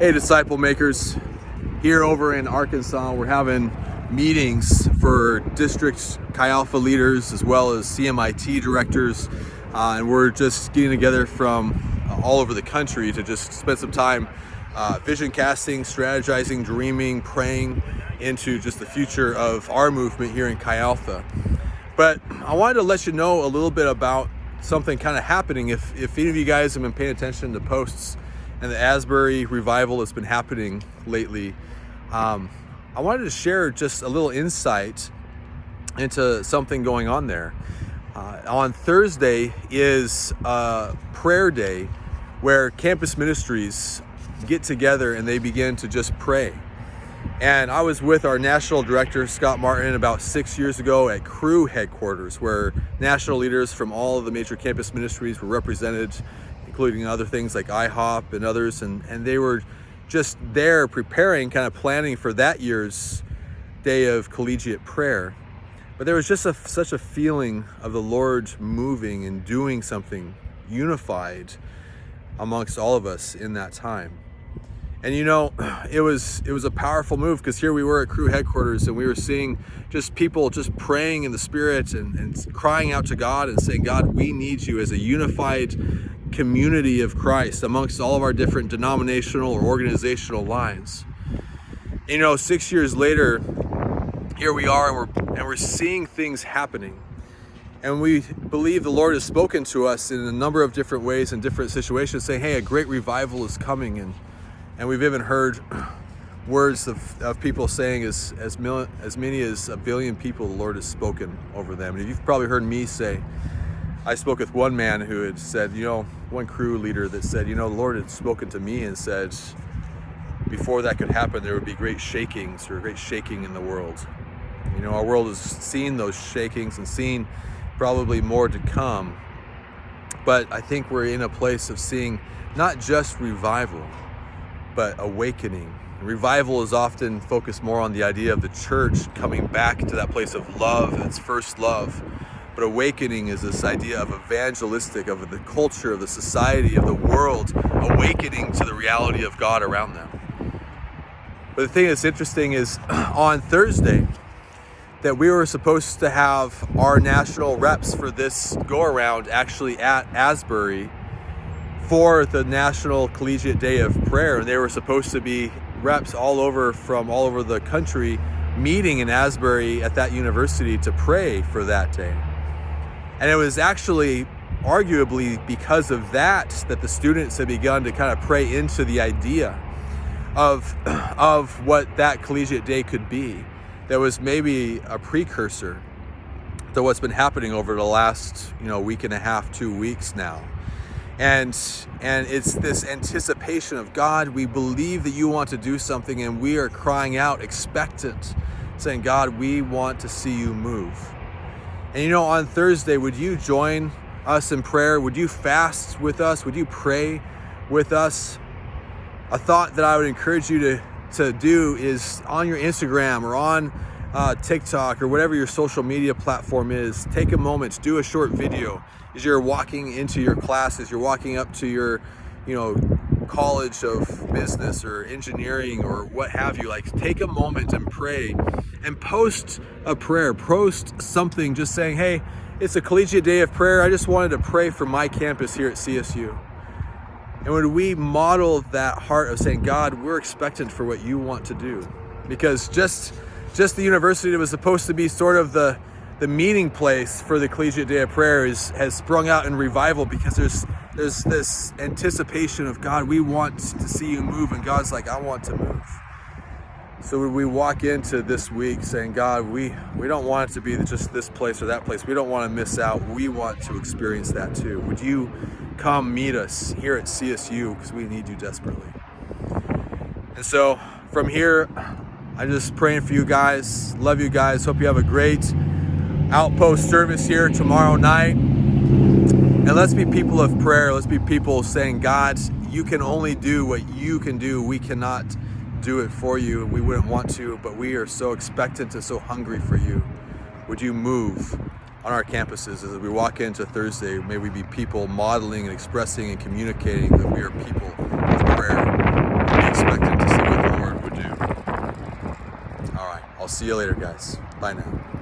Hey, disciple makers. Here over in Arkansas, we're having meetings for district Chi Alpha leaders as well as CMIT directors, and we're just getting together from all over the country to just spend some time vision casting, strategizing, dreaming, praying into just the future of our movement here in Chi Alpha. But I wanted to let you know a little bit about something kind of happening. If any of you guys have been paying attention to posts and the Asbury revival that's been happening lately, I wanted to share just a little insight into something going on there. On Thursday is a prayer day where campus ministries get together and they begin to just pray. And I was with our national director, Scott Martin, about 6 years ago at Crew headquarters, where national leaders from all of the major campus ministries were represented, including other things like IHOP and others. And they were just there preparing, kind of planning for that year's day of collegiate prayer. But there was just such a feeling of the Lord moving and doing something unified amongst all of us in that time. And you know, it was a powerful move, because here we were at Crew headquarters and we were seeing just people just praying in the Spirit and crying out to God and saying, God, we need you as a unified community of Christ amongst all of our different denominational or organizational lines. You know, 6 years later, here we are and we're seeing things happening. And we believe the Lord has spoken to us in a number of different ways in different situations, saying, hey, a great revival is coming. And we've even heard words of people saying as many as 1 billion people the Lord has spoken over them. And you've probably heard me say, I spoke with one man who had said, one Crew leader that said, the Lord had spoken to me and said, before that could happen, there would be great shakings or great shaking in the world. Our world has seen those shakings and seen probably more to come. But I think we're in a place of seeing not just revival, but awakening. Revival is often focused more on the idea of the church coming back to that place of love, its first love. But awakening is this idea of evangelistic, of the culture, of the society, of the world, awakening to the reality of God around them. But the thing that's interesting is on Thursday, that we were supposed to have our national reps for this go-around actually at Asbury for the National Collegiate Day of Prayer. And they were supposed to be reps from all over the country meeting in Asbury at that university to pray for that day. And it was actually arguably because of that the students had begun to kind of pray into the idea of what that collegiate day could be. That was maybe a precursor to what's been happening over the last week and a half, 2 weeks now. And it's this anticipation of, God, we believe that you want to do something, and we are crying out expectant, saying, God, we want to see you move. And on Thursday, would you join us in prayer? Would you fast with us? Would you pray with us? A thought that I would encourage you to do is on your Instagram or on TikTok or whatever your social media platform is, take a moment, do a short video as you're walking into your class, as you're walking up to your, college of business or engineering or what have you. Like, take a moment and pray and post a prayer, post something just saying, hey, it's a collegiate day of prayer. I just wanted to pray for my campus here at CSU. And when we model that heart of saying, God, we're expectant for what you want to do, because just the university that was supposed to be sort of the meeting place for the Collegiate Day of Prayer has sprung out in revival, because there's this anticipation of, God, we want to see you move, and God's like, I want to move. So when we walk into this week saying, God, we don't want it to be just this place or that place. We don't want to miss out. We want to experience that too. Would you come meet us here at CSU, because we need you desperately. And so from here, I'm just praying for you guys. Love you guys. Hope you have a great outpost service here tomorrow night. And let's be people of prayer. Let's be people saying, God, you can only do what you can do. We cannot do it for you, and we wouldn't want to, but we are so expectant and so hungry for you. Would you move on our campuses as we walk into Thursday? May we be people modeling and expressing and communicating that we are people of prayer. And we expect see you later, guys. Bye now.